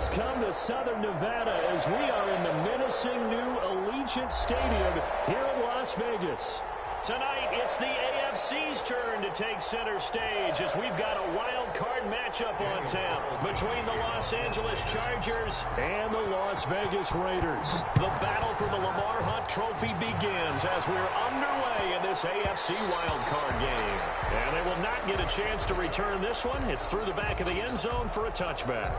has come to Southern Nevada as we are in the menacing new Allegiant Stadium here in Las Vegas. Tonight, it's the AFC's turn to take center stage as we've got a wild card matchup on tap between the Los Angeles Chargers and the Las Vegas Raiders. The battle for the Lamar Hunt Trophy begins as we're underway in this AFC wild card game. And they will not get a chance to return this one. It's through the back of the end zone for a touchback.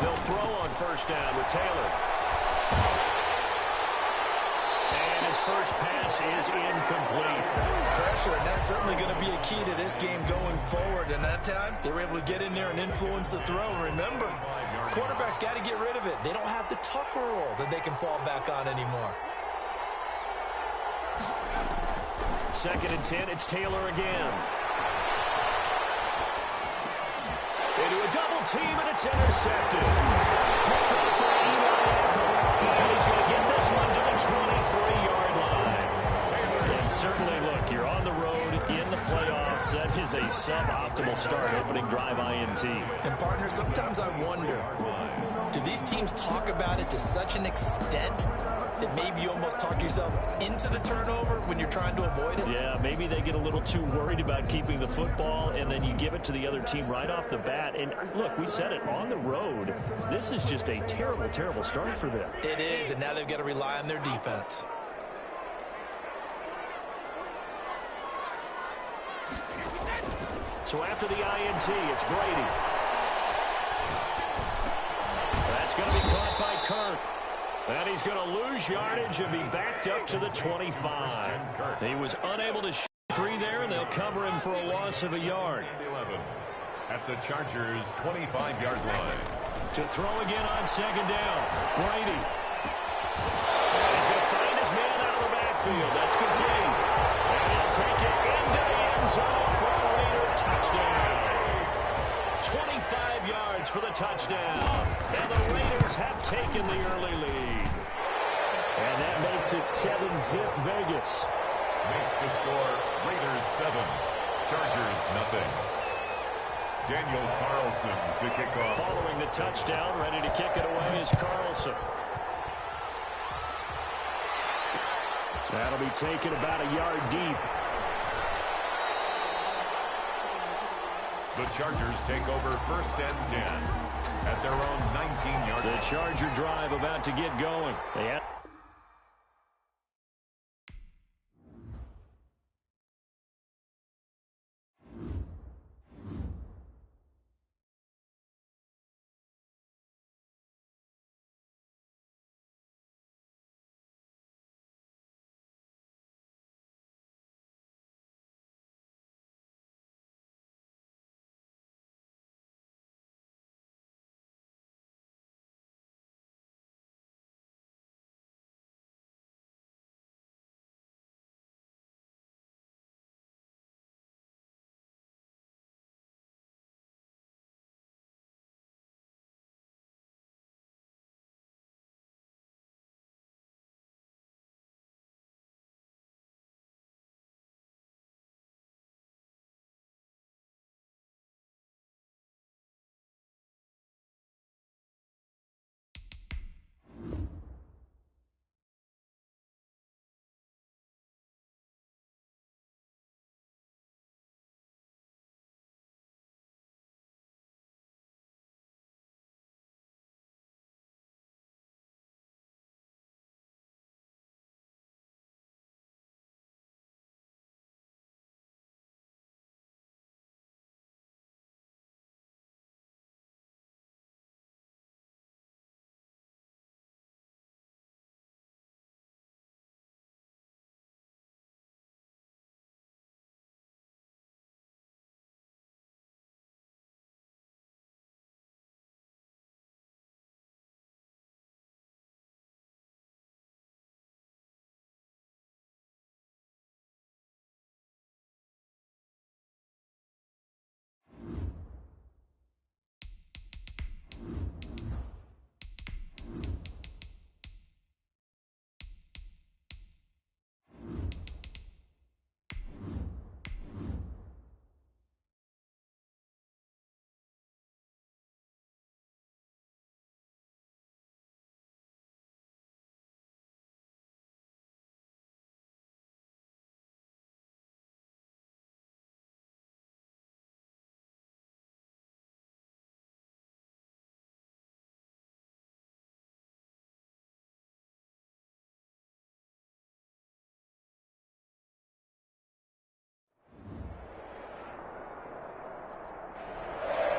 They'll throw on first down with Taylor. And his first pass is incomplete. Pressure, and that's certainly going to be a key to this game going forward. And that time, they were able to get in there and influence the throw. Remember, quarterbacks got to get rid of it. They don't have the tucker roll that they can fall back on anymore. 2nd and 10, it's Taylor again. Into a double team, and it's intercepted. Picked up by Eli Apple. And he's going to get this one to the 23-yard line. And certainly, look, you're on the road in the playoffs. That is a suboptimal start, opening drive INT. And, partner, sometimes I wonder, do these teams talk about it to such an extent that maybe you almost talk yourself into the turnover when you're trying to avoid it? Yeah, maybe they get a little too worried about keeping the football, and then you give it to the other team right off the bat. And, look, we said it, on the road, this is just a terrible, terrible start for them. It is, and now they've got to rely on their defense. So after the INT, it's Brady. That's going to be caught by Kirk. And he's going to lose yardage and be backed up to the 25. He was unable to shoot free there, and they'll cover him for a loss of a yard. 11 at the Chargers' 25-yard line. To throw again on 2nd down, Brady. And he's going to find his man out of the backfield. That's complete. And he'll take it into the end zone for a Raider touchdown. 25 yards for the touchdown. And the Raiders have taken the early lead. And that makes it 7-zip Vegas. Makes the score Raiders 7, Chargers nothing. Daniel Carlson to kick off. Following the touchdown, ready to kick it away is Carlson. That'll be taken about a yard deep. The Chargers take over 1st and 10 at their own 19-yard line. The Charger drive about to get going. They had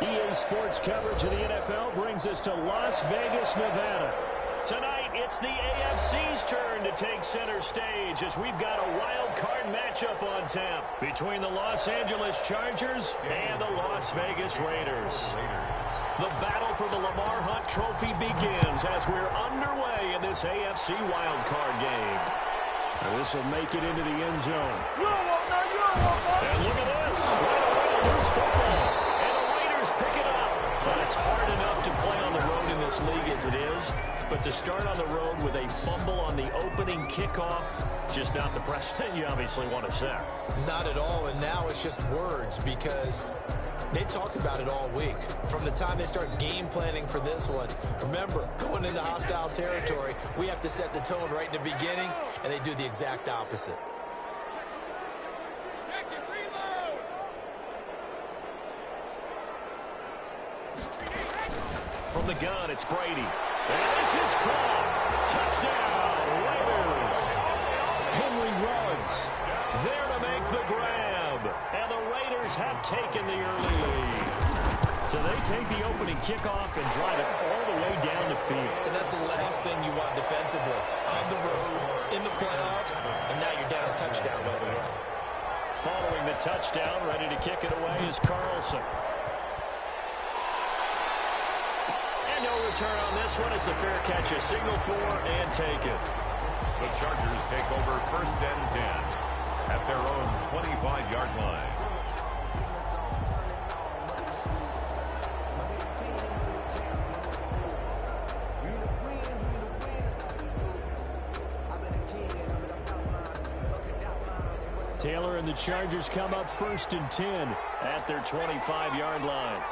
EA Sports coverage of the NFL brings us to Las Vegas, Nevada. Tonight, it's the AFC's turn to take center stage as we've got a wild card matchup on tap between the Los Angeles Chargers and the Las Vegas Raiders. The battle for the Lamar Hunt Trophy begins as we're underway in this AFC wild card game. This will make it into the end zone. And look at this. Right away, loose football. And the Raiders pick it up. But it's hard enough to play on the road in this league as it is. But to start on the road with a fumble on the opening kickoff, just not the precedent you obviously want to set. Not at all, and now it's just words because they've talked about it all week. From the time they start game planning for this one, remember, going into hostile territory, we have to set the tone right in the beginning, and they do the exact opposite. From the gun, it's Brady. And this is caught. Touchdown, Raiders. Henry runs. There to make the grab. And the Raiders have taken the early lead. So they take the opening kickoff and drive it all the way down the field. And that's the last thing you want defensively. On the road, in the playoffs, and now you're down a touchdown by the way. Following the touchdown, ready to kick it away is Carlson. No return on this one. It's a fair catch, a signal for, and take it. The Chargers take over 1st and 10 at their own 25-yard line. Taylor and the Chargers come up 1st and 10 at their 25-yard line.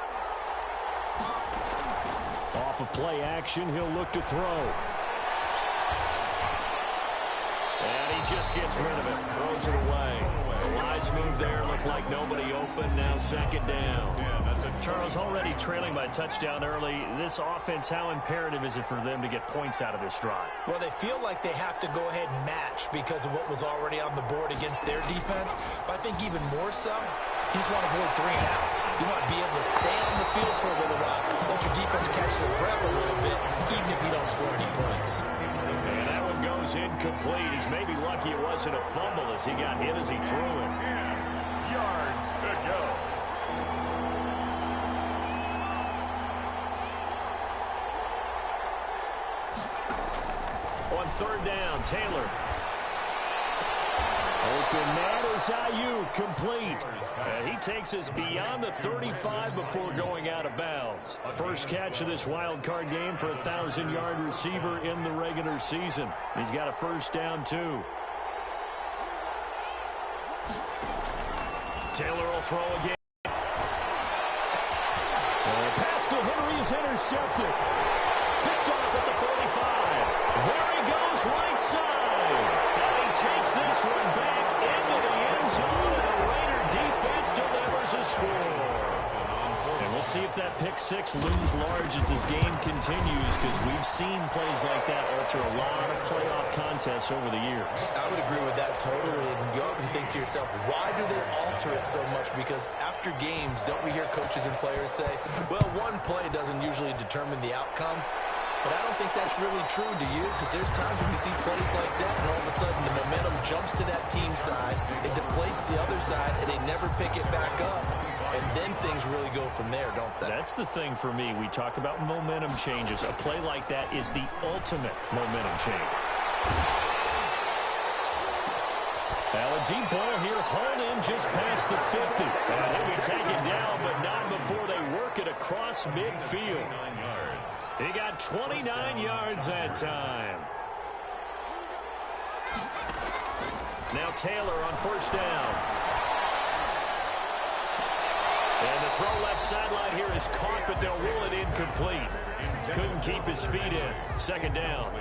Off of play action, he'll look to throw. And he just gets rid of it, throws it away. The wise move there, looked like nobody open, now 2nd down. Charles, already trailing by a touchdown early. This offense, how imperative is it for them to get points out of this drive? Well, they feel like they have to go ahead and match because of what was already on the board against their defense. But I think even more so, you just want to avoid 3 and outs. You want to be able to stay on the field for a little while, let your defense catch their breath a little bit, even if you don't score any points. And that one goes incomplete. He's maybe lucky it wasn't a fumble as he got hit as he threw it. Yards to go. On 3rd down, Taylor. Open man is Ayuk, complete. And he takes us beyond the 35 before going out of bounds. First catch of this wild card game for a 1,000-yard receiver in the regular season. He's got a 1st down, too. Taylor will throw again. The pass to Henry is intercepted. Picked off at the 45. There he goes, right side. And he takes this one back into the end zone, and the Raider defense delivers a score. And we'll see if that pick 6 looms large as this game continues, because we've seen plays like that alter a lot of playoff contests over the years. I would agree with that totally. And you often think to yourself, why do they alter it so much? Because after games, don't we hear coaches and players say, well, one play doesn't usually determine the outcome? But I don't think that's really true, do you? Because there's times when we see plays like that, and all of a sudden the momentum jumps to that team side, it deflates the other side, and they never pick it back up. And then things really go from there, don't they? That's the thing for me. We talk about momentum changes. A play like that is the ultimate momentum change. Now a deep ball here, hauled in just past the 50. And he'll be taken down, but not before they work it across midfield. He got 29 yards that time. Now Taylor on 1st down. And the throw left sideline here is caught, but they'll rule it incomplete. Couldn't keep his feet in. 2nd down.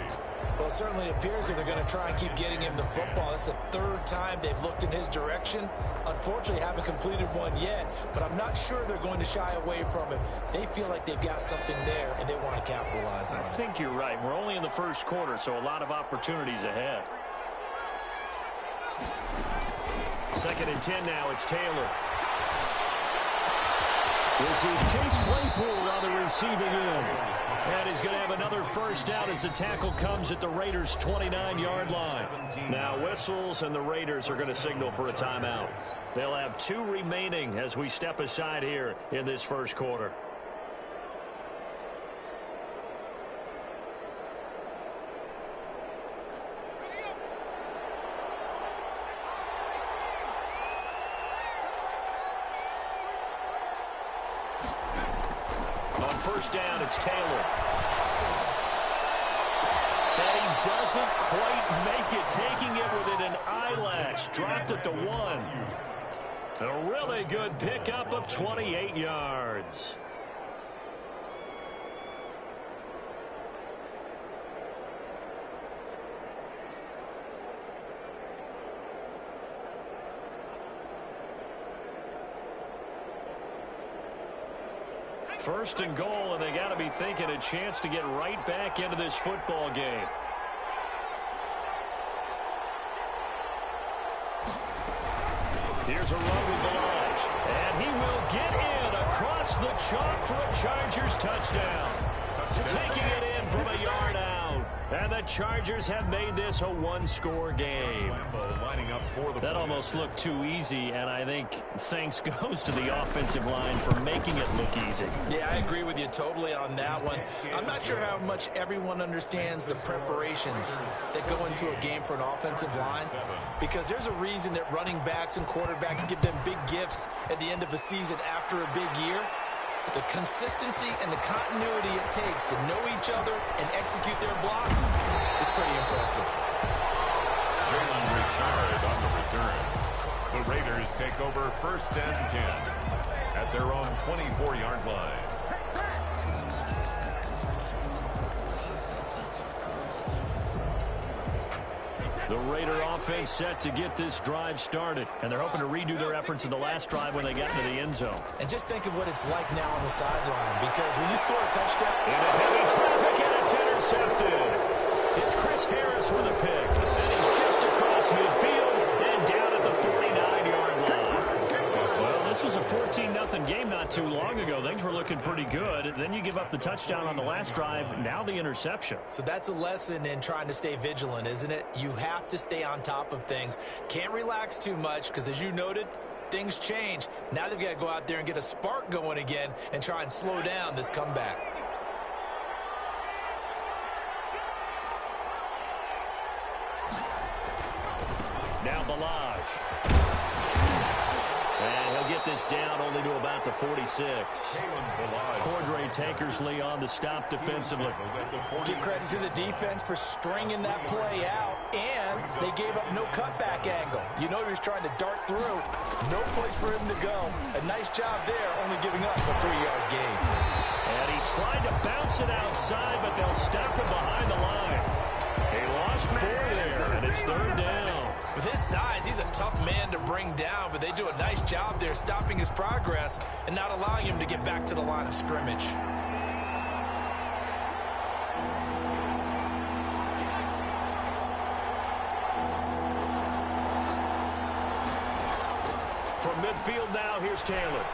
Well, it certainly appears that they're going to try and keep getting him the football. That's the 3rd time they've looked in his direction. Unfortunately, haven't completed one yet, but I'm not sure they're going to shy away from him. They feel like they've got something there, and they want to capitalize on it. I think you're right. We're only in the 1st quarter, so a lot of opportunities ahead. 2nd and 10 now. It's Taylor. This is Chase Claypool on the receiving end. And he's going to have another first down as the tackle comes at the Raiders' 29-yard line. Now whistles, and the Raiders are going to signal for a timeout. They'll have 2 remaining as we step aside here in this first quarter. On first down, it's Taylor. And he doesn't quite make it, taking it within an eyelash. Dropped at the 1. A really good pickup of 28 yards. First and goal, and they got to be thinking a chance to get right back into this football game. Here's a run with Balaj, and he will get in across the chalk for a Chargers touchdown. Taking it in from a yard out, and the Chargers have made this a 1-score game. That almost looked too easy, and I think thanks goes to the offensive line for making it look easy. Yeah, I agree with you totally on that one. I'm not sure how much everyone understands the preparations that go into a game for an offensive line, because there's a reason that running backs and quarterbacks give them big gifts at the end of the season after a big year. The consistency and the continuity it takes to know each other and execute their blocks is pretty impressive. Jalen Richard on the return. The Raiders take over first and 10 at their own 24-yard line. The Raider offense set to get this drive started, and they're hoping to redo their efforts in the last drive when they got into the end zone. And just think of what it's like now on the sideline, because when you score a touchdown... Into heavy traffic, and it's intercepted. It's Chris Harris with a pick, and he's just across midfield and down at the 49-yard line. Well, this was a 14-0 game not too long ago. Things were looking pretty good. Then you give up the touchdown on the last drive, now the interception. So that's a lesson in trying to stay vigilant, isn't it? You have to stay on top of things. Can't relax too much, because as you noted, things change. Now they've got to go out there and get a spark going again and try and slow down this comeback. Now Balaj. And he'll get this down only to about the 46. Cordray Tankersley on the stop defensively. Give credit to the defense for stringing that play out, and they gave up no cutback angle. You know he was trying to dart through. No place for him to go. A nice job there, only giving up a 3-yard gain. And he tried to bounce it outside, but they'll stop him behind the line. He lost 4 there, and it's third down. With his size, he's a tough man to bring down, but they do a nice job there stopping his progress and not allowing him to get back to the line of scrimmage. From midfield now, here's Taylor.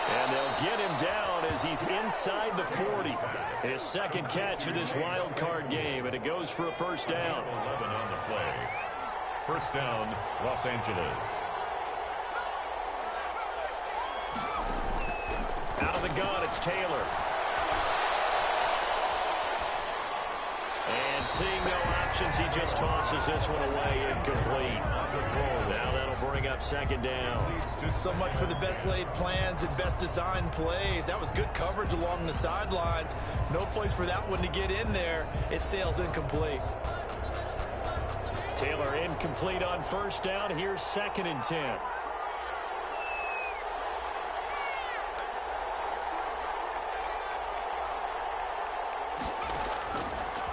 And they'll get him down as he's inside the 40. His second catch of this wild card game, and it goes for a first down. 11 on the play. First down, Los Angeles. Out of the gun, it's Taylor. And seeing no options, he just tosses this one away incomplete. Now that'll bring up second down. So much for the best laid plans and best designed plays. That was good coverage along the sidelines. No place for that one to get in there. It sails incomplete. Taylor incomplete on first down. Here's second and 10.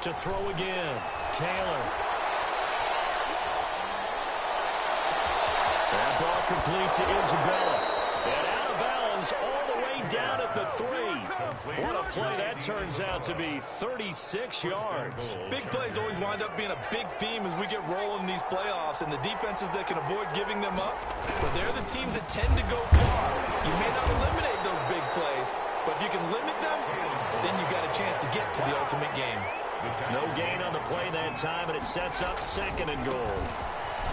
To throw again, Taylor. That ball complete to Isabella. And out of bounds moves all the way down at the 3. What a play that turns out to be, 36 yards. Big plays always wind up being a big theme as we get rolling in these playoffs, and the defenses that can avoid giving them up, but they're the teams that tend to go far. You may not eliminate those big plays, but if you can limit them, then you've got a chance to get to the ultimate game. No gain on the play that time, and it sets up 2nd and goal.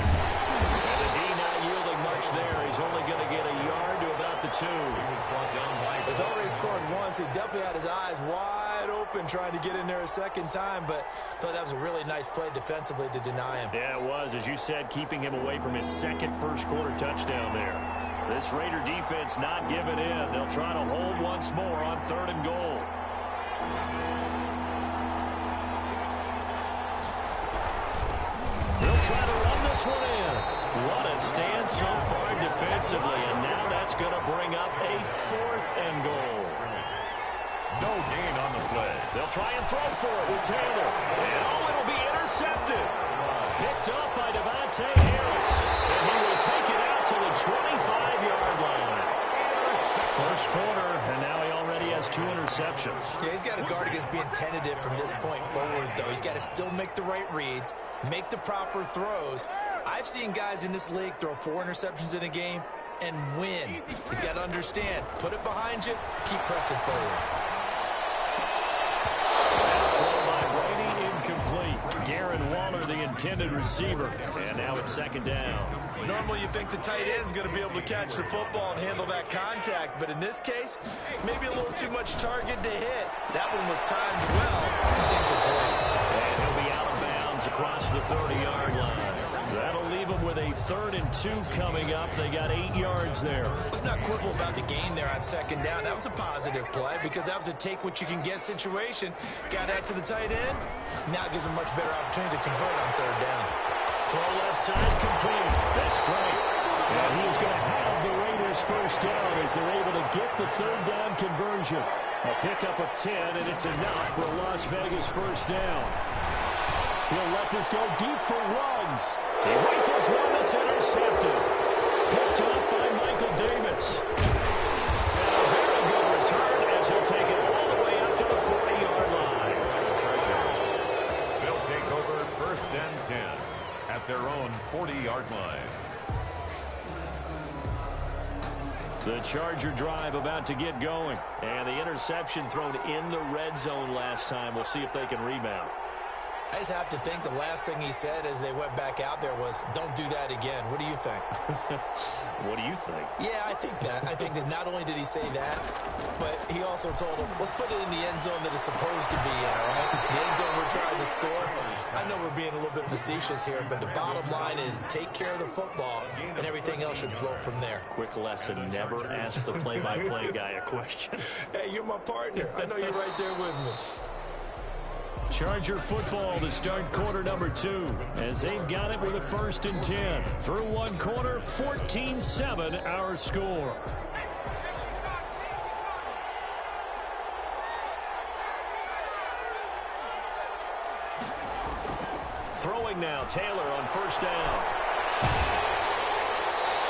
And the D not yielding much there. He's only going to get a yard to about the 2. He's already scored once. He definitely had his eyes wide open trying to get in there a second time, but I thought that was a really nice play defensively to deny him. Yeah, it was, as you said, keeping him away from his second first-quarter touchdown there. This Raider defense not giving in. They'll try to hold once more on 3rd and goal. They'll try to run this one in. What a stand so far defensively, and now that's going to bring up a 4th and goal. No gain on the play. They'll try and throw for it with Taylor. And it'll be intercepted. Picked up by Devontae Harris. And he will take it out to the 25-yard line. First quarter, and now he already has 2 interceptions. Yeah, he's got to guard against being tentative from this point forward, though. He's got to still make the right reads, make the proper throws. I've seen guys in this league throw 4 interceptions in a game and win. He's got to understand, put it behind you, keep pressing forward. Throw by Brady, incomplete. Darren Waller, the intended receiver. And now it's 2nd down. Normally you think the tight end's going to be able to catch the football and handle that contact, but in this case, maybe a little too much target to hit. That one was timed well. Incomplete. And he'll be out of bounds across the 30-yard line. That'll leave him with a 3rd and 2 coming up. They got 8 yards there. Let's not quibble about the gain there on 2nd down. That was a positive play because that was a take-what-you-can-get situation. Got that to the tight end. Now it gives him a much better opportunity to convert on 3rd down. Throw left side complete. That's straight. And he's going to have the Raiders first down as they're able to get the 3rd down conversion. A pickup of 10, and it's enough for a Las Vegas first down. He'll let this go deep for Ruggs. He rifles one that's intercepted. Picked up by Michael Davis. And a very good return as he'll take it all the way up to the 40-yard line. They'll take over 1st and 10 at their own 40-yard line. The Charger drive about to get going. And the interception thrown in the red zone last time. We'll see if they can rebound. I just have to think the last thing he said as they went back out there was, don't do that again. What do you think? What do you think? Yeah, I think that. I think that not only did he say that, but he also told him, let's put it in the end zone that it's supposed to be in, all right? The end zone we're trying to score. I know we're being a little bit facetious here, but the bottom line is take care of the football, and everything else should flow from there. Quick lesson, never ask the play-by-play guy a question. Hey, you're my partner. I know you're right there with me. Charger football to start quarter number 2 as they've got it with a 1st and 10. Through 1 quarter, 14-7 our score. Throwing now, Taylor on 1st down.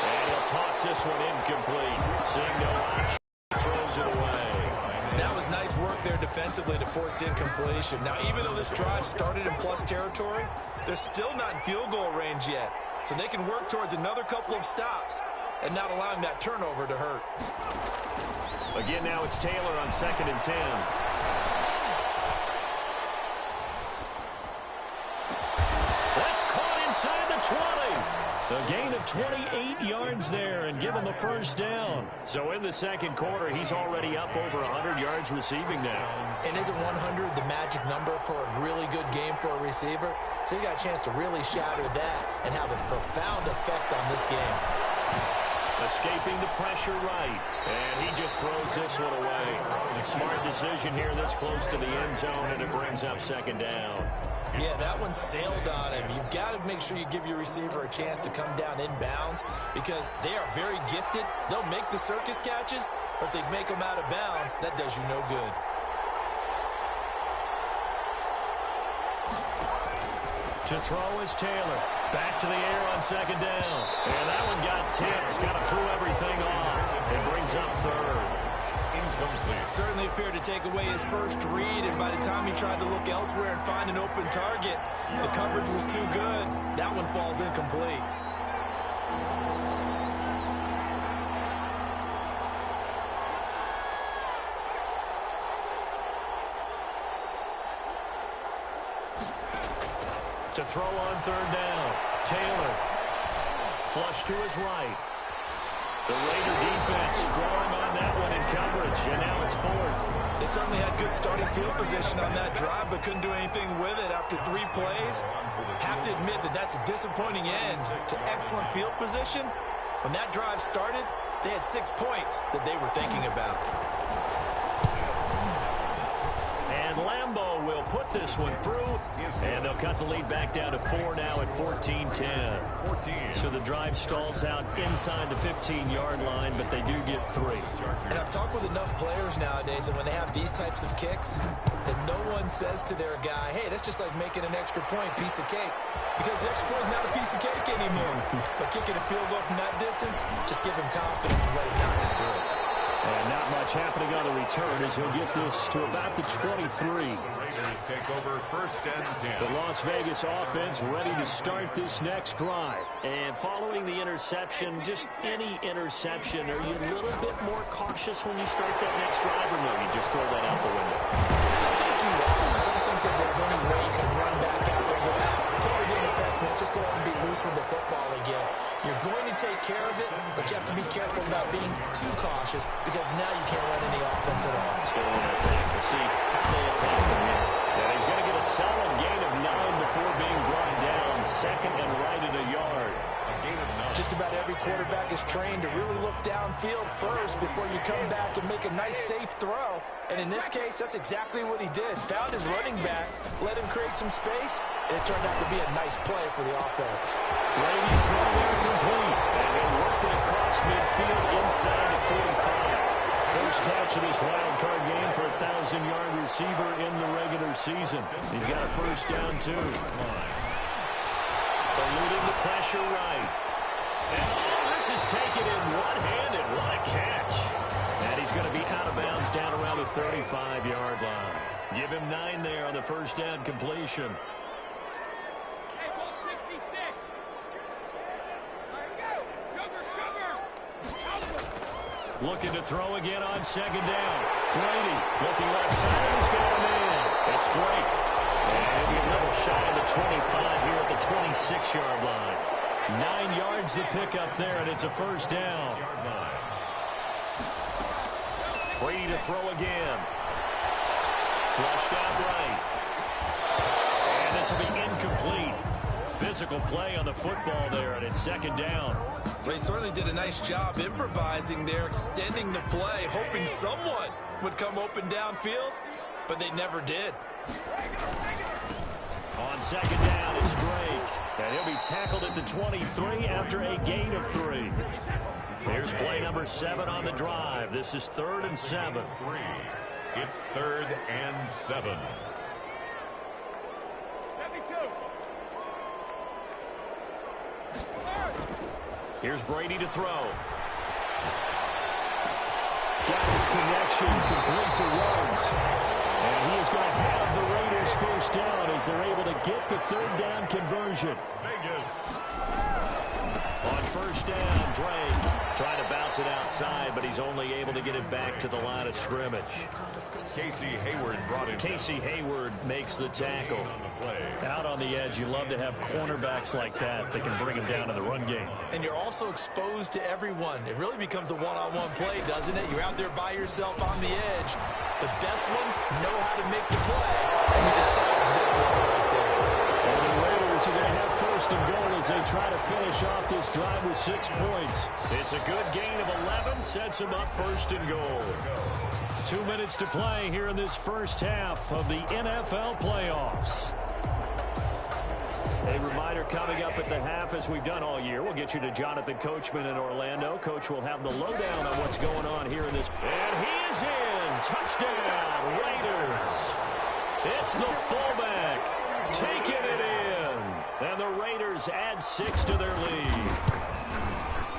And he'll toss this one incomplete. Seeing no option, throws it away. That was nice work there defensively to force incompletion. Now, even though this drive started in plus territory, they're still not in field goal range yet. So they can work towards another couple of stops and not allowing that turnover to hurt. Again, now it's Taylor on 2nd and 10. That's caught inside the 20. A gain of 28 yards there and give him a 1st down. So in the 2nd quarter, he's already up over 100 yards receiving now. And isn't 100 the magic number for a really good game for a receiver? So he got a chance to really shatter that and have a profound effect on this game. Escaping the pressure right. And he just throws this one away. Smart decision here this close to the end zone, and it brings up 2nd down. Yeah, that one sailed on him. You've got to make sure you give your receiver a chance to come down inbounds because they are very gifted. They'll make the circus catches, but they make them out of bounds. That does you no good. To throw is Taylor. Back to the air on 2nd down. And that one got tipped. Kind of threw everything off. It brings brings up third. Incomplete. Certainly appeared to take away his first read, and by the time he tried to look elsewhere and find an open target, the coverage was too good. That one falls incomplete. To throw on third down. Taylor. Flush to his right. The Raider defense strong on that one in coverage, and now it's fourth. They certainly had good starting field position on that drive, but couldn't do anything with it after 3 plays. Have to admit that that's a disappointing end to excellent field position. When that drive started, they had 6 points that they were thinking about. And Lambeau will put this one through, and they'll cut the lead back down to 4 now at 14-10. So the drive stalls out inside the 15-yard line, but they do get 3. And I've talked with enough players nowadays that when they have these types of kicks, that no one says to their guy, hey, that's just like making an extra point, piece of cake. Because the extra point is not a piece of cake anymore. But kicking a field goal from that distance, just give him confidence and let him knock it through. And not much happening on the return as he'll get this to about the 23. Raiders take over first and 10. The Las Vegas offense ready to start this next drive. And following the interception, just any interception, are you a little bit more cautious when you start that next drive, or no, you just throw that out the window? I think you are. I don't think that there's any way you can run back out there and go, totally didn't affect me. Let's just go out and be loose with the football again. You're going to take care of it, but you have to be careful about being too cautious because now you can't run any offense at all. Let's go on an attack. We'll see how they attack him here. And he's going to get a solid gain of 9 before being brought down. Second and right at a yard. A gain of 9. Just about every quarterback is trained to really look downfield first before you come back and make a nice, safe throw. And in this case, that's exactly what he did. Found his running back, let him create some space, and it turned out to be a nice play for the offense. Brady's throw there complete. And then working across midfield inside the 45. First catch of this wild card game for a 1,000-yard receiver in the regular season. He's got a first down, too. Eluding the pressure right. And this is taken in one-handed. What a catch. And he's going to be out of bounds down around the 35-yard line. Give him 9 there on the first down completion. Looking to throw again on second down. Brady looking left side. He's got him in. It's Drake. And he'll be a little shy of the 25 here at the 26-yard line. 9 yards the pickup there, and it's a first down. Brady to throw again. Flushed out right. And this will be incomplete. Physical play on the football there, and it's second down. Well, he certainly did a nice job improvising there, extending the play, hoping someone would come open downfield, but they never did. On second down, it's Drake. And he'll be tackled at the 23 after a gain of 3. Here's play number 7 on the drive. This is 3rd and 7. It's 3rd and 7. Here's Brady to throw. Got his connection complete to Ruggs. And he is going to have the Raiders first down as they're able to get the 3rd down conversion. Vegas. On first down, Drake trying to bounce it outside, but he's only able to get it back to the line of scrimmage. Casey Hayward brought him. Casey Hayward makes the tackle. On the play. Out on the edge, you love to have cornerbacks like that that can bring him down in the run game. And you're also exposed to everyone. It really becomes a one-on-one play, doesn't it? You're out there by yourself on the edge. The best ones know how to make the play, and you just saw an example of it right there. And the Raiders are going to have first and goal as they try to finish off this drive with 6 points. It's a good gain of 11, sets them up first and goal. 2 minutes to play here in this first half of the NFL playoffs. A reminder coming up at the half, as we've done all year. We'll get you to Jonathan Coachman in Orlando. Coach will have the lowdown on what's going on here in this. And he is in. Touchdown, Raiders. It's the fullback taking it in. And the Raiders add 6 to their lead.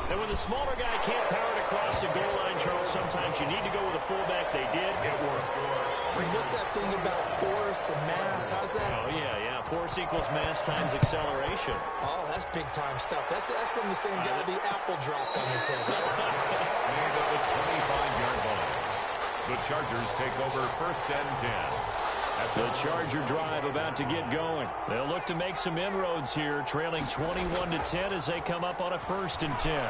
And when when the smaller guy can't power it across the goal line, Charles, sometimes you need to go with a fullback. They did. It worked. What's that thing about force and mass? How's that? Oh, yeah. Force equals mass times acceleration. Oh, that's big-time stuff. That's from the same guy the apple dropped on his head. And at the 25-yard line, the Chargers take over first and 10. The Charger drive about to get going. They'll look to make some inroads here, trailing 21-10 as they come up on a first and 10. A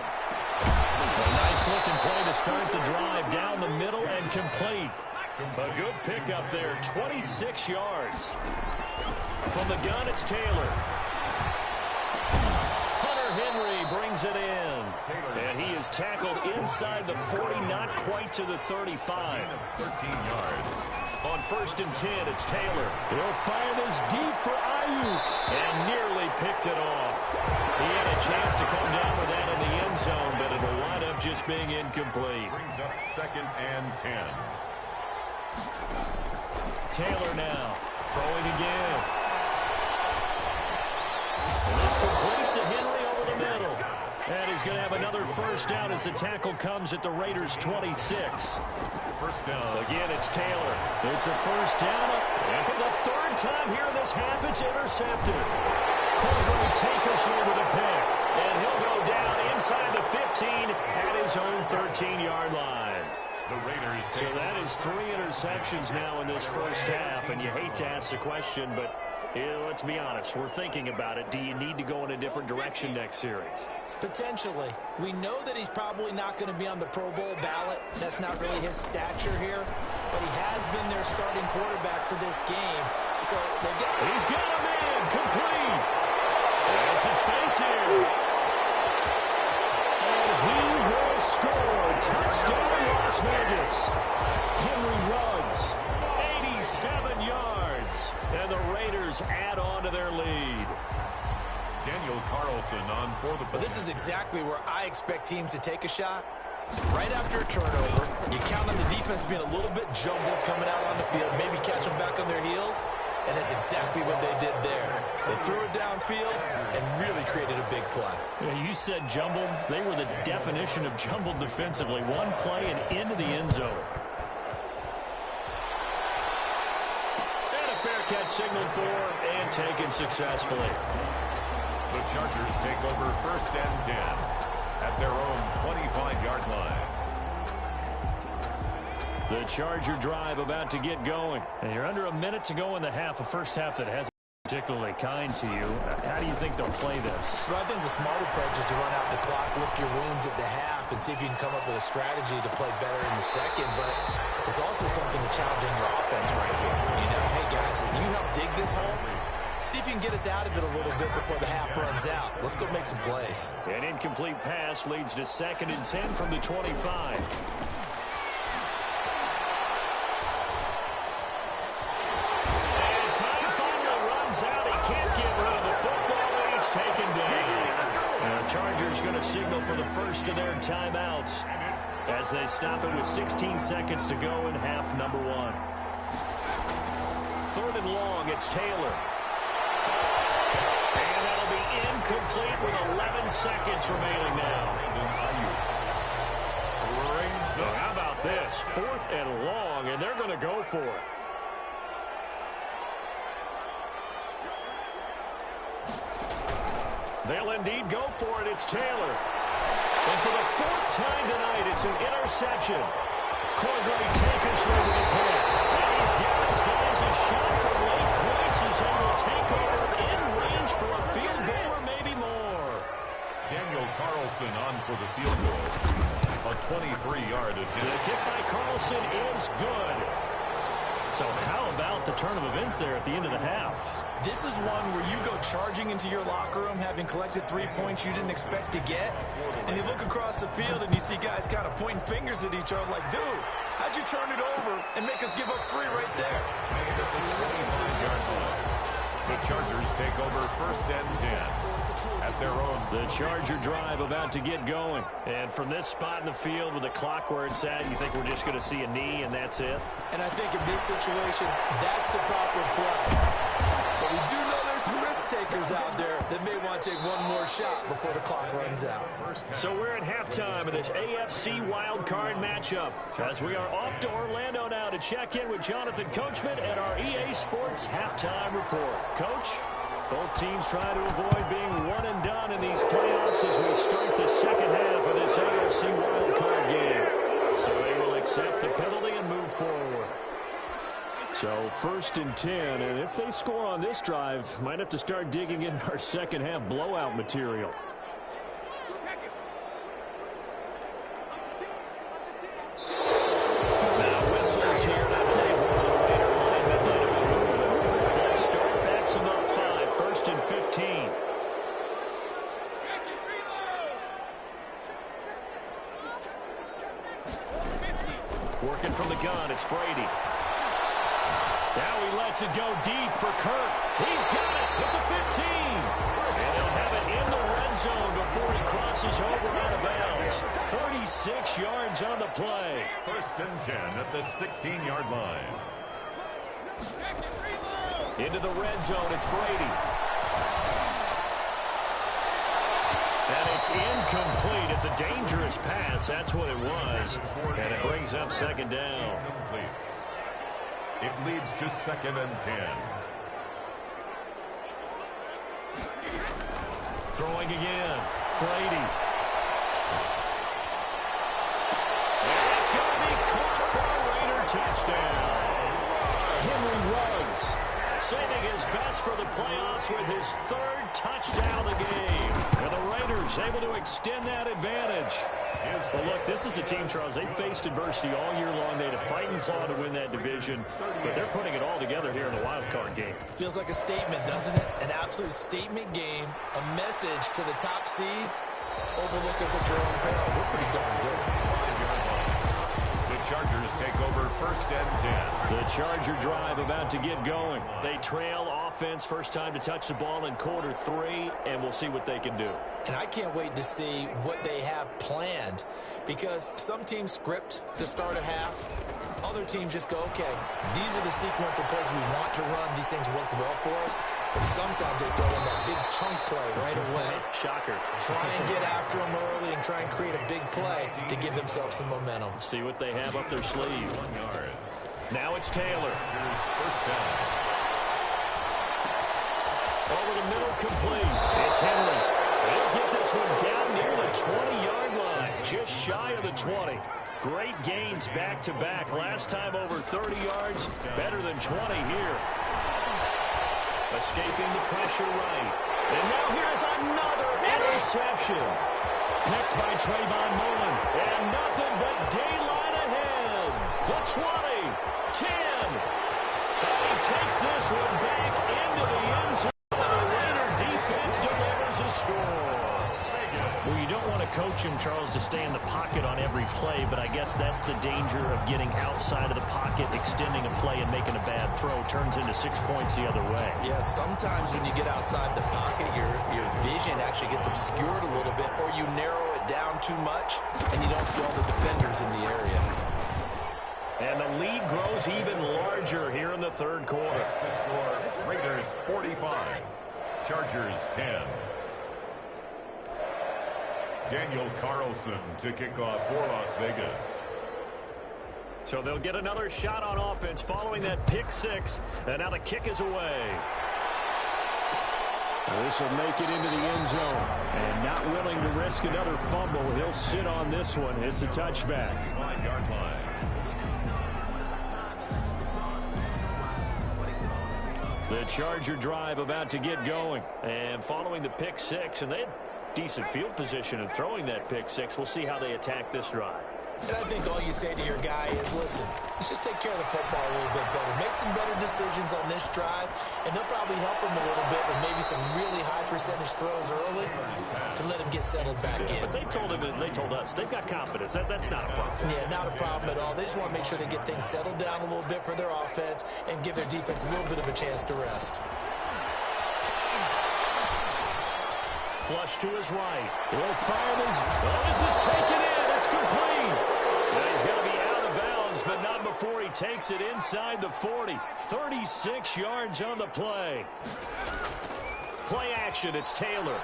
nice-looking play to start the drive down the middle and complete. A good pickup there, 26 yards. From the gun, it's Taylor. Hunter Henry brings it in. And he is tackled inside the 40, not quite to the 35. 13 yards. On first and 10, it's Taylor. He'll fire this deep for Ayuk. And nearly picked it off. He had a chance to come down with that in the end zone, but it'll wind up just being incomplete. Brings up second and 10. Taylor now, throwing again. And this complete to Henry over the middle. And he's going to have another first down as the tackle comes at the Raiders' 26. First down. Again, it's Taylor. It's a first down. And for the third time here in this half, it's intercepted. Cordray Tankersley with a pick. And he'll go down inside the 15 at his own 13-yard line. The Raiders. So that is 3 interceptions now in this first half, and you hate to ask the question, but let's be honest, we're thinking about it. Do you need to go in a different direction next series? Potentially. We know that he's probably not going to be on the Pro Bowl ballot. That's not really his stature here, but he has been their starting quarterback for this game. So they get. He's got him in, complete. There's some space here. And he will score. Touchdown, Las Vegas. Henry runs 87 yards, and the Raiders add on to their lead. Daniel Carlson on for the. But this is exactly where I expect teams to take a shot. Right after a turnover, you count on the defense being a little bit jumbled coming out on the field, maybe catch them back on their heels, and that's exactly what they did there. They threw it downfield and really created a big play. Yeah, you said jumbled. They were the definition of jumbled defensively. One play and into the end zone. And a fair catch signaled for and taken successfully. The Chargers take over first and 10 at their own 25-yard line. The Charger drive about to get going. And you're under a minute to go in the half, a first half that hasn't been particularly kind to you. How do you think they'll play this? Well, I think the smart approach is to run out the clock, lick your wounds at the half, and see if you can come up with a strategy to play better in the second. But there's also something to challenging your offense right here. You know, hey, guys, you help dig this hole. See if you can get us out of it a little bit before the half runs out. Let's go make some plays. An incomplete pass leads to second and 10 from the 25. And time finally runs out. He can't get rid of the football. He's taken down. The Chargers going to signal for the first of their timeouts as they stop it with 16 seconds to go in half number 1. Third and long, it's Taylor. And that'll be incomplete with 11 seconds remaining now. So how about this? 4th and long, and they're going to go for it. They'll indeed go for it. It's Taylor. And for the 4th time tonight, it's an interception. Cordray Tankersley with a pick. And he's got his guys a shot for late points as they will take over in range for a field goal or maybe more. Daniel Carlson on for the field goal. A 23-yard attempt. The kick by Carlson is good. So how about the turn of events there at the end of the half? This is one where you go charging into your locker room having collected 3 points you didn't expect to get, and you look across the field and you see guys kind of pointing fingers at each other like, dude, how'd you turn it over and make us give up 3 right there? The Chargers take over first and 10 at their own. The Charger drive about to get going. And from this spot in the field with the clock where it's at, you think we're just going to see a knee and that's it? And I think in this situation, that's the proper play. But we do know there's there's some risk takers out there that may want to take one more shot before the clock runs out. So we're at halftime of this AFC wildcard matchup as we are off to Orlando now to check in with Jonathan Coachman and our EA Sports halftime report. Coach, both teams try to avoid being one and done in these playoffs as we start the second half of this AFC wildcard game. So they will accept the penalty and move forward. So 1st and 10, and if they score on this drive, might have to start digging in our second half blowout material. Now whistles here, and I believe one of the Raider linemen might have been moving. False start backs him up 5, 1st and 15. Working from the gun, it's Brady. Now he lets it go deep for Kirk. He's got it at the 15. And he'll have it in the red zone before he crosses over out of bounds. 36 yards on the play. 1st and 10 at the 16-yard line. Into the red zone, it's Brady. And it's incomplete. It's a dangerous pass. That's what it was. And it brings up 2nd down. Incomplete. It leads to 2nd and 10. Throwing again. Brady. And it's going to be caught for a Raider touchdown. Henry Ruggs saving his best for the playoffs with his 3rd touchdown of the game. And the Raiders able to extend that advantage. Well, look, this is a team, Charles, they faced adversity all year long. They had to fight and claw to win that division, but they're putting it all together here in the wild card game. Feels like a statement, doesn't it? An absolute statement game, a message to the top seeds. Overlook us at your own peril. We're pretty darn good. The Chargers take over 1st and 10. The Charger drive about to get going. They trail offense, first time to touch the ball in quarter 3, and we'll see what they can do. And I can't wait to see what they have planned, because some teams script to start a half. Other teams just go, okay, these are the sequence of plays we want to run. These things worked well for us. And sometimes they throw in that big chunk play right away. Shocker. Try and get after them early and try and create a big play to give themselves some momentum. See what they have up their sleeve. 1 yard. Now it's Taylor. Here's 1st down. Over the middle, complete. It's Henry. They'll get this one down near the 20-yard line, just shy of the 20. Great gains back-to-back. Last time over 30 yards, better than 20 here. Escaping the pressure right. And now here's another interception. Picked by Trayvon Mullen. And nothing but daylight ahead. The 20, 10. And he takes this one back into the end zone. The Raider defense delivers a score. Well, you don't want to coach him, Charles, to stay in the pocket on every play, but I guess that's the danger of getting outside of the pocket, extending a play, and making a bad throw. Turns into 6 points the other way. Yeah, sometimes when you get outside the pocket, your vision actually gets obscured a little bit, or you narrow it down too much, and you don't see all the defenders in the area. And the lead grows even larger here in the 3rd quarter. That's the score. Raiders 45. Chargers 10. Daniel Carlson to kick off for Las Vegas. So they'll get another shot on offense following that pick 6. And now the kick is away. This will make it into the end zone. And not willing to risk another fumble. He'll sit on this one. It's a touchback. 5-yard line. The Charger drive about to get going. And following the pick 6, and they had decent field position in throwing that pick 6. We'll see how they attack this drive. And I think all you say to your guy is, listen, let's just take care of the football a little bit better. Make some better decisions on this drive, and they'll probably help him a little bit with maybe some really high percentage throws early to let him get settled back in. But they told him, and they told us, they've got confidence. That's not a problem. Yeah, not a problem at all. They just want to make sure they get things settled down a little bit for their offense and give their defense a little bit of a chance to rest. Flush to his right. He'll fire this. Oh, this is taken in. It's complete. And he's going to be out of bounds, but not before he takes it inside the 40. 36 yards on the play. Play action, it's Taylor.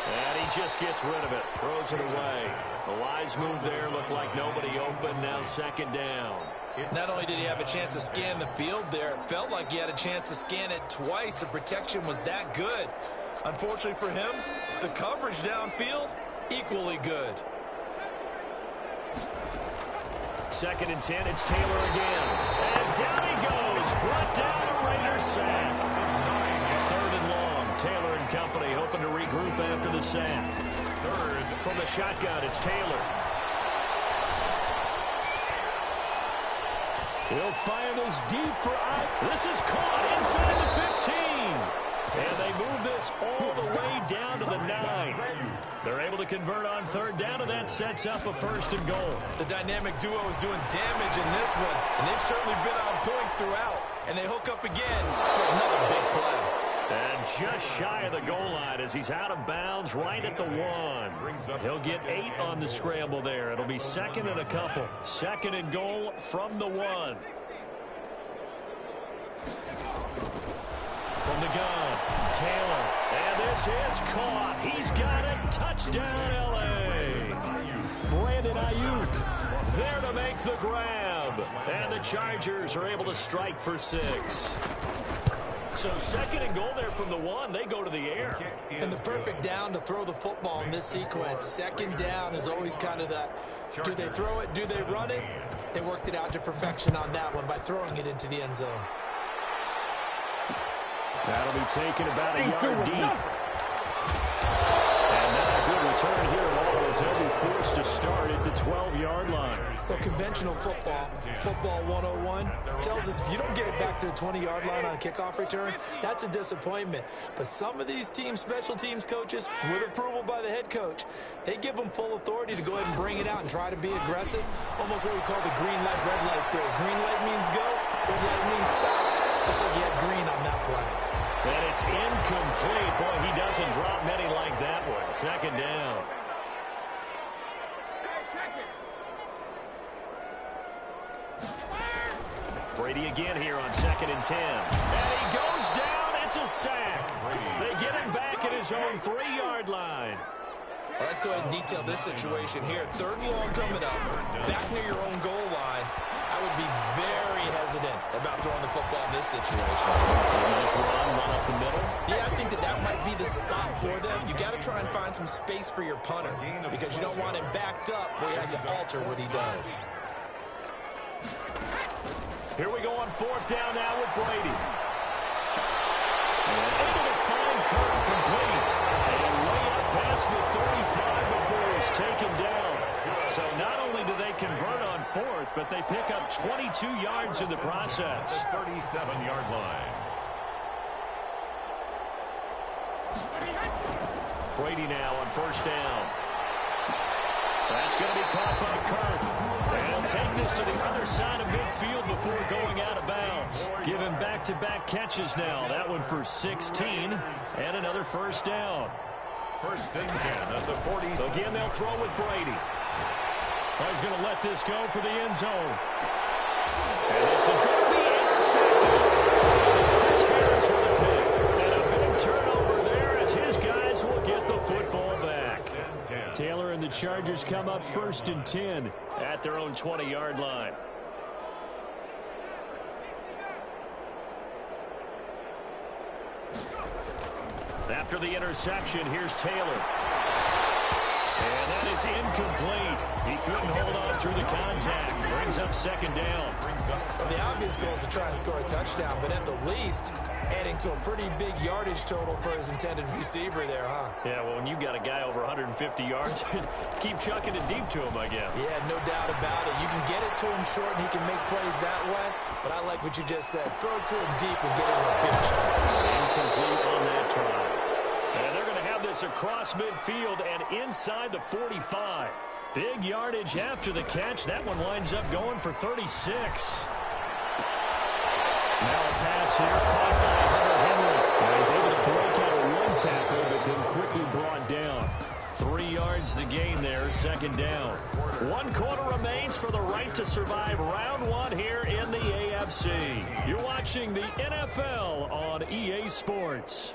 And he just gets rid of it. Throws it away. The wise move there. Looked like nobody open. Now second down. Not only did he have a chance to scan the field there, it felt like he had a chance to scan it twice. The protection was that good. Unfortunately for him, the coverage downfield, equally good. Second and 10, it's Taylor again. And down he goes. Brought down a Raider sack. Third and long. Taylor and company hoping to regroup after the sack. Third from the shotgun, it's Taylor. He'll fire this deep for this is caught inside the 15. And they move this all the way down to the 9. They're able to convert on third down, and that sets up a first and goal. The dynamic duo is doing damage in this one, and they've certainly been on point throughout. And they hook up again for another big play. And just shy of the goal line as he's out of bounds right at the 1. He'll get 8 on the scramble there. It'll be second and a couple. Second and goal from the 1. From the gun, Taylor. And this is caught. He's got it. Touchdown, L.A. Brandon Ayuk there to make the grab. And the Chargers are able to strike for 6. So second and goal there from the 1. They go to the air. And the perfect down to throw the football in this sequence. Second down is always kind of that, do they throw it, do they run it? They worked it out to perfection on that one by throwing it into the end zone. That'll be taken about a yard deep. And not a good return here at all as they'll be forced to start at the 12-yard line. Well, conventional football 101, tells us if you don't get it back to the 20-yard line on a kickoff return, that's a disappointment. But some of these teams, special teams coaches, with approval by the head coach, they give them full authority to go ahead and bring it out and try to be aggressive. Almost what we call the green light, red light theory. Green light means go, red light means stop. Looks like he had green on that play. And it's incomplete. Boy, he doesn't drop many like that one. Second down. Brady again here on second and 10. And he goes down. It's a sack. They get him back at his own 3-yard line. Well, let's go ahead and detail this situation here. Third and long coming up. Back near your own goal line. I would be very hesitant about throwing the football in this situation. Maybe just run up the middle. Yeah, I think that might be the spot for them. You got to try and find some space for your punter because you don't want him backed up where he has to alter what he does. Here we go on fourth down now with Brady. And able to find Kirk complete. And way up past the 35 before he's taken down. So not only do they convert on fourth, but they pick up 22 yards in the process. 37-yard line. Brady now on first down. That's going to be caught by Kirk. And take this to the other side of midfield before going out of bounds. Give him back-to-back catches now. That one for 16 and another first down. First and 10 at the 40. Again, they'll throw with Brady. He's going to let this go for the end zone. And this is going to be intercepted. It's Chris Harris with a pick. And a big turnover there as his guys will get the football back. Taylor and the Chargers come up first and 10 at their own 20-yard line. After the interception, here's Taylor. And that is incomplete. He couldn't hold on through the contact. Brings up second down. Well, the obvious goal is to try and score a touchdown, but at the least, adding to a pretty big yardage total for his intended receiver there, huh? Yeah, well, when you've got a guy over 150 yards, keep chucking it deep to him, I guess. Yeah, no doubt about it. You can get it to him short, and he can make plays that way, but I like what you just said. Throw it to him deep and get him a big chunk. Incomplete on that try. And they're going to have this across midfield and inside the 45. Big yardage after the catch. That one winds up going for 36. Now a pass here caught by Hunter Henry. He's able to break out a one tackle, but then quickly brought down. 3 yards the gain there, second down. 1 quarter remains for the right to survive round 1 here in the AFC. You're watching the NFL on EA Sports.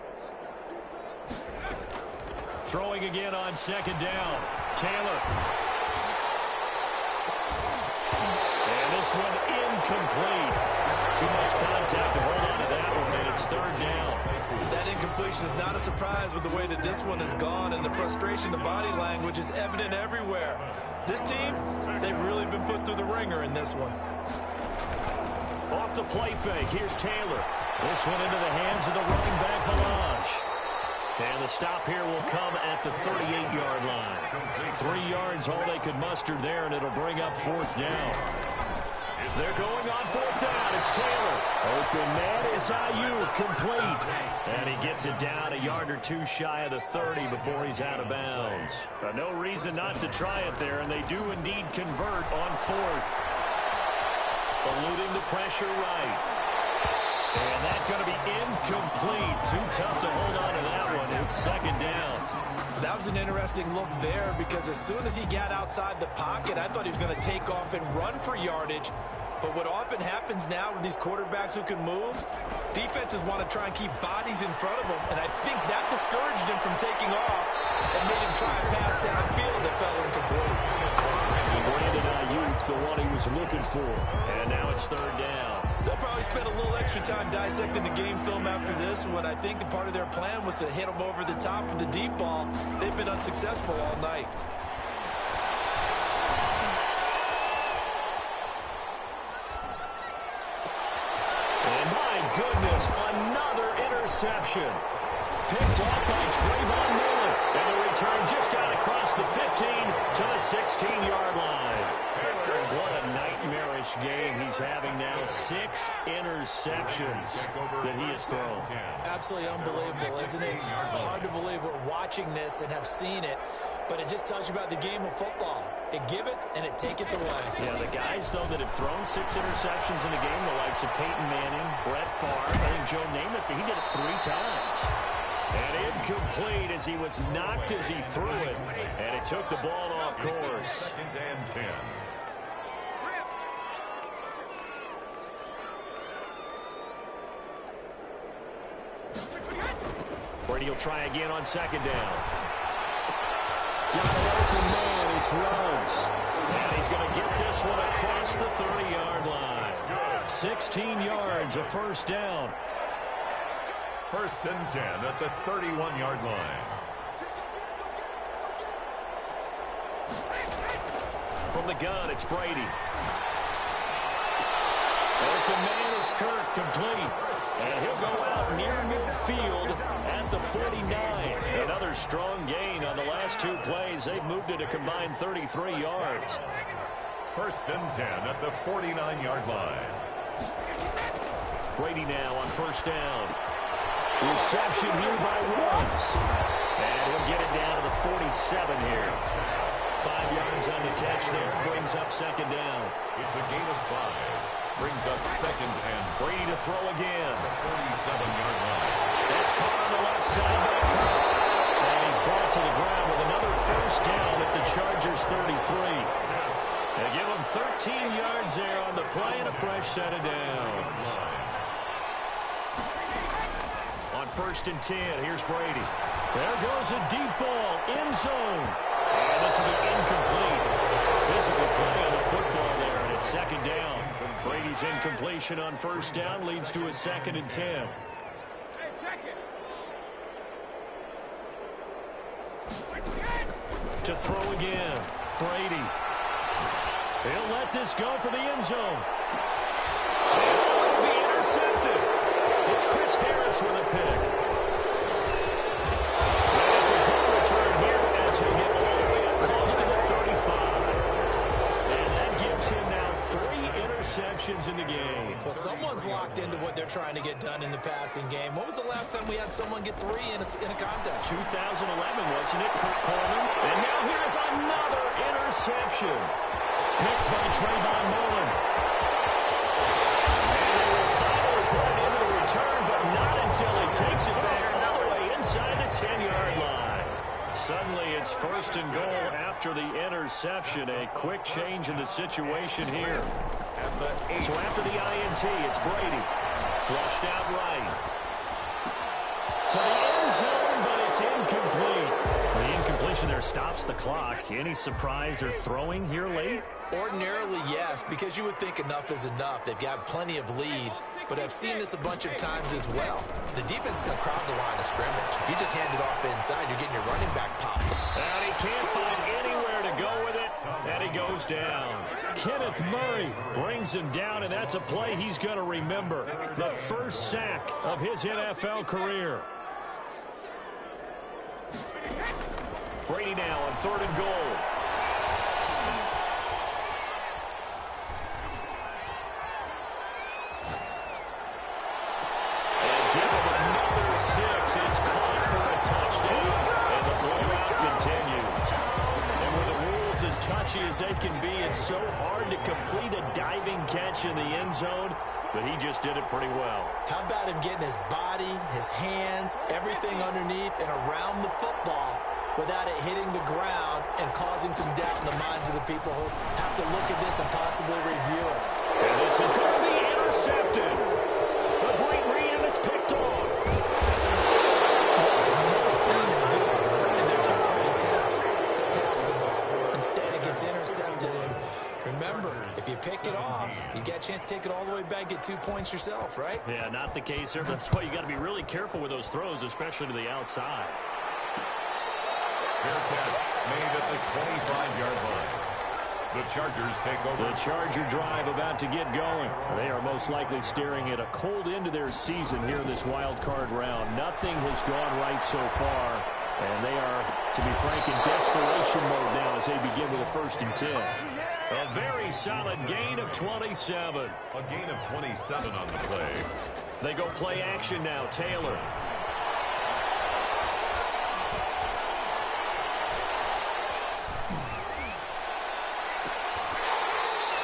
Throwing again on second down. Taylor. And this one incomplete. Too much contact to hold on to that one, and it's third down. That incompletion is not a surprise with the way that this one has gone, and the frustration, the body language is evident everywhere. This team, they've really been put through the ringer in this one. Off the play fake, here's Taylor. This one into the hands of the running back, Melange. And the stop here will come at the 38-yard line. 3 yards, all they could muster there, and it'll bring up fourth down. They're going on fourth down. It's Taylor. Open man is Ayuk, complete. And he gets it down a yard or 2 shy of the 30 before he's out of bounds. No reason not to try it there, and they do indeed convert on fourth. Eluding the pressure right. And that's going to be incomplete. Too tough to hold on to that one. It's second down. That was an interesting look there because as soon as he got outside the pocket, I thought he was going to take off and run for yardage. But what often happens now with these quarterbacks who can move, defenses want to try and keep bodies in front of them. And I think that discouraged him from taking off and made him try a pass downfield that fell incomplete. Brandon Ayuk, the one he was looking for. And now it's third down. They'll probably spend a little extra time dissecting the game film after this one. I think the part of their plan was to hit them over the top with the deep ball. They've been unsuccessful all night. And my goodness, another interception. Picked off by Trayvon Mullen. And the return just got across the 15 to the 16-yard line. What a nightmarish game he's having now. 6 interceptions that he has thrown. Absolutely unbelievable, isn't it? Hard to believe we're watching this and have seen it, but it just tells you about the game of football. It giveth and it taketh away. Yeah, the guys, though, that have thrown 6 interceptions in a game, the likes of Peyton Manning, Brett Favre, I think Joe Namath, he did it 3 times. And incomplete as he was knocked as he threw it, and it took the ball off course. Second and 10. Brady will try again on second down. Got an open man, it's Ruggs. And he's going to get this one across the 30-yard line. 16 yards, a first down. First and 10 at the 31-yard line. From the gun, it's Brady. Open man is Kirk, complete. And he'll go out near midfield at the 49. Another strong gain on the last 2 plays. They've moved it a combined 33 yards. First and 10 at the 49-yard line. Brady now on first down. Reception here by Ruggs. And he'll get it down to the 47 here. 5 yards on the catch there. Brings up second down. It's a gain of 5. Brings up second and Brady to throw again. 47-yard line. That's caught on the left side by Kirk. And he's brought to the ground with another first down at the Chargers 33. They give him 13 yards there on the play and a fresh set of downs. On first and 10, here's Brady. There goes a deep ball, end zone. And this will be incomplete. Physical play on the football there, and it's second down. Brady's incompletion on first down leads to a second and 10. To throw again, Brady. He'll let this go for the end zone. It'll be intercepted. It's Chris Harris with a pick. And it's a good return here as he'll get all the way up close to the 35. And that gives him now 3 interceptions in the game. Well, someone's locked into what they're trying to get done in the passing game. When was the last time we had someone get 3 in a contest? 2011, wasn't it, Kurt Coleman? And now here's another interception. Picked by Trayvon Mullen. And they will finally put it into the return, but not until he takes it back all the way inside the 10-yard line. suddenly it's 1st and goal after the interception. A quick change in the situation here. So after the INT, it's Brady. Flushed out right. To the end zone, but it's incomplete. The incompletion there stops the clock. Any surprise they're throwing here late? Ordinarily, yes, because you would think enough is enough. They've got plenty of lead, but I've seen this a bunch of times as well. The defense can crowd the line of scrimmage. If you just hand it off inside, you're getting your running back popped. And he can't find anywhere to go with it, and he goes down. Kenneth Murray brings him down, and that's a play he's going to remember. The first sack of his NFL career. Brady now on 3rd and goal. And give him another 6. It's caught for a touchdown, and the blowout continues. And with the rules as touchy as they can be, it's so hard to complete a diving catch in the end zone, but he just did it pretty well. How about him getting his body, his hands, everything underneath and around the football without it hitting the ground and causing some doubt in the minds of the people who have to look at this and possibly review it. And this is going to be intercepted. A great read, and it's picked off. As most teams do in their two-point attempt, pass the ball. Instead, it gets intercepted. And remember, if you pick it off, you get a chance to take it all the way back, get 2 points yourself, right? Yeah, not the case here. That's why you got to be really careful with those throws, especially to the outside. Fair catch made at the 25-yard line. The Chargers take over. The Charger drive about to get going. They are most likely staring at a cold end to their season here in this wild card round. Nothing has gone right so far, and they are, to be frank, in desperation mode now as they begin with a 1st and 10. A very solid gain of 27. A gain of 27 on the play. They go play action now. Taylor.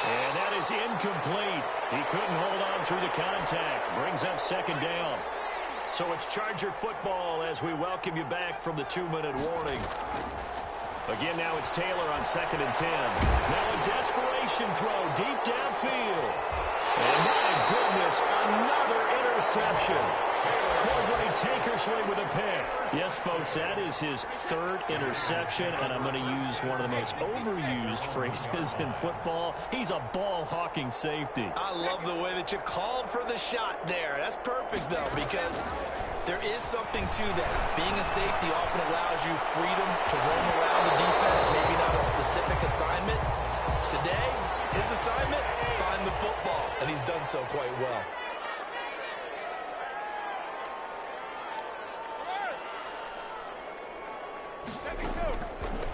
And that is incomplete. He couldn't hold on through the contact. Brings up 2nd down. So it's Charger football as we welcome you back from the 2-minute warning. Again, now it's Taylor on 2nd and 10. Now a desperation throw deep downfield. And my goodness, another interception. Cordray Tankersley with a pick. Yes, folks, that is his 3rd interception, and I'm going to use one of the most overused phrases in football. He's a ball-hawking safety. I love the way that you called for the shot there. That's perfect, though, because there is something to that. Being a safety often allows you freedom to roam around the defense, maybe not a specific assignment. Today, his assignment, find the football, and he's done so quite well.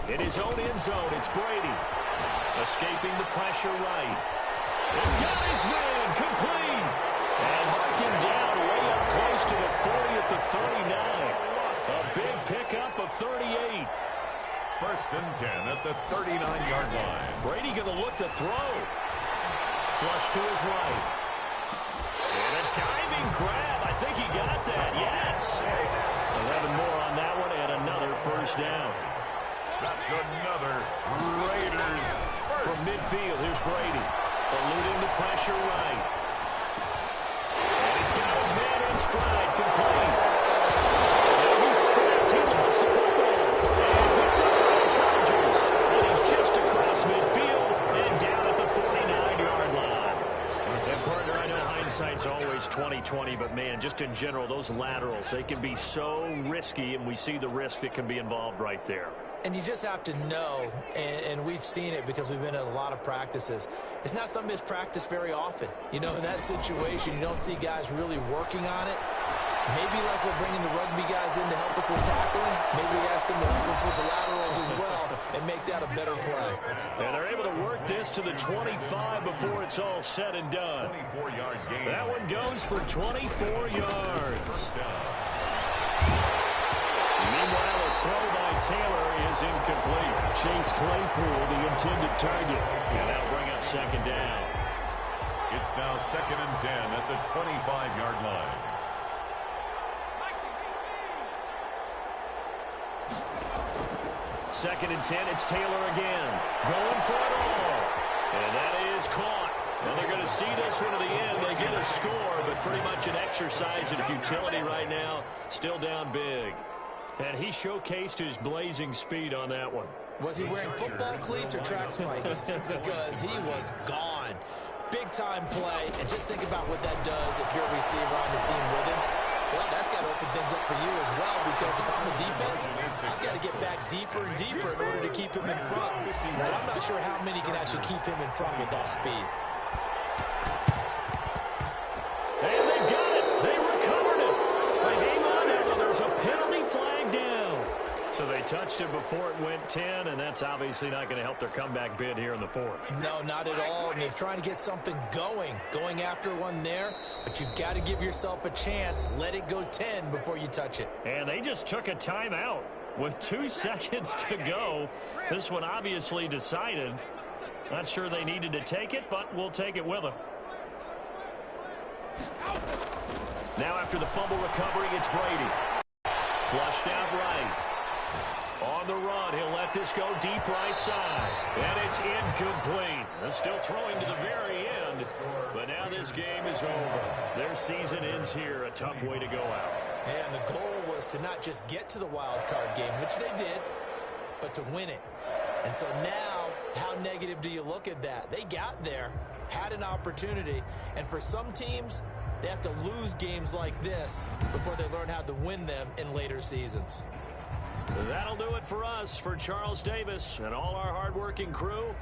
In his own end zone, it's Brady. Escaping the pressure right. And got his man complete. And marking down way up close to the 40 at the 39. A big pickup of 38. 1st and 10 at the 39-yard line. Brady going to look to throw. Flush to his right. And a diving grab. I think he got that. Yes. 11 more on that one and another 1st down. That's another Raiders first. From midfield, here's Brady. Eluding the pressure right. And he's got his man in stride, complete. And he's strapped. He lost the football. And picked up by the Chargers. And he's just across midfield and down at the 49-yard line. And partner, I know hindsight's always 20/20, but man, just in general, those laterals, they can be so risky, and we see the risk that can be involved right there. And you just have to know, and we've seen it because we've been at a lot of practices. It's not something that's practiced very often. You know, in that situation, you don't see guys really working on it. Maybe like we're bringing the rugby guys in to help us with tackling. Maybe we ask them to help us with the laterals as well and make that a better play. And they're able to work this to the 25 before it's all said and done. 24-yard gain. That one goes for 24 yards. Meanwhile, a throw by Taylor is incomplete. Chase Claypool, the intended target. And that'll bring up 2nd down. It's now 2nd and 10 at the 25-yard line. 2nd and 10. It's Taylor again. Going for it all. And that is caught. Well, they're going to see this one to the end. They get a score, but pretty much an exercise in futility right now. Still down big. And he showcased his blazing speed on that one. Was he wearing football cleats or track spikes? Because he was gone. Big-time play. And just think about what that does if you're a receiver on the team with him. Well, that's got to open things up for you as well, because if I'm a defense, I've got to get back deeper and deeper in order to keep him in front. But I'm not sure how many can actually keep him in front with that speed. And they've got it. They recovered it. But hang on now. There's a penalty flag down. So they touched it before it went 10, and that's obviously not going to help their comeback bid here in the 4th. No, not at all. And they're trying to get something going after one there. But you've got to give yourself a chance. Let it go 10 before you touch it. And they just took a timeout with 2 seconds to go. This one obviously decided. Not sure they needed to take it, but we'll take it with them. Now after the fumble recovery, it's Brady. Flushed out right. On the run, he'll let this go deep right side. And it's incomplete. They're still throwing to the very end. But now this game is over. Their season ends here. A tough way to go out. And the goal was to not just get to the wild card game, which they did, but to win it. And so now, how negative do you look at that? They got there, had an opportunity, and for some teams, they have to lose games like this before they learn how to win them in later seasons. That'll do it for us. For Charles Davis and all our hardworking crew.